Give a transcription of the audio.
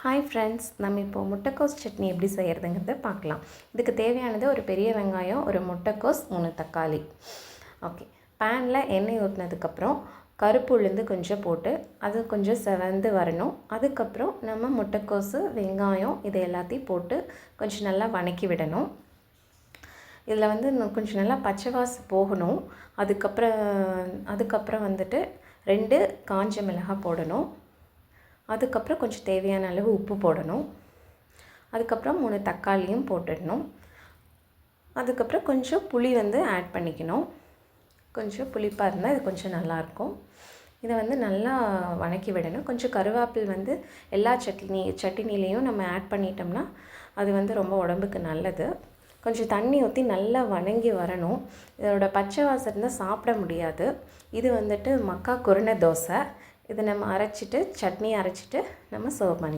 Hi friends, நம்ம இப்போ முட்டைக்கோஸ் சட்னி எப்படி செய்கிறதுங்கிறத பார்க்கலாம். இதுக்கு தேவையானது ஒரு பெரிய வெங்காயம், ஒரு முட்டைக்கோஸ், 3 தக்காளி. ஓகே, பேனில் எண்ணெய் ஊற்றினதுக்கப்புறம் கருப்பு உளுந்து கொஞ்சம் போட்டு அது கொஞ்சம் செவந்து வரணும். அதுக்கப்புறம் நம்ம முட்டைக்கோஸு, வெங்காயம் இது எல்லாத்தையும் போட்டு கொஞ்சம் நல்லா வதக்கி விடணும். இதில் வந்து கொஞ்சம் நல்லா பச்சை வாசம் போகணும். அதுக்கப்புறம் வந்துட்டு 2 காஞ்ச மிளகாய் போடணும். அதுக்கப்புறம் கொஞ்சம் தேவையான அளவு உப்பு போடணும். அதுக்கப்புறம் 3 தக்காளியும் போட்டுடணும். அதுக்கப்புறம் கொஞ்சம் புளி வந்து ஆட் பண்ணிக்கணும். கொஞ்சம் புளிப்பாக இருந்தால் இது கொஞ்சம் நல்லாயிருக்கும். இதை வந்து நல்லா வதக்கி விடணும். கொஞ்சம் கருவேப்பிலை வந்து எல்லா சட்னிலையும் நம்ம ஆட் பண்ணிட்டோம்னா அது வந்து ரொம்ப உடம்புக்கு நல்லது. கொஞ்சம் தண்ணி ஊற்றி நல்லா வதங்கி வரணும். இதோட பச்சை வாசம் இருந்தால் சாப்பிட முடியாது. இது வந்துட்டு மக்கா குருணை தோசை. இதை நம்ம சட்னி அரைச்சிட்டு நம்ம சர்வ் பண்ணிக்கலாம்.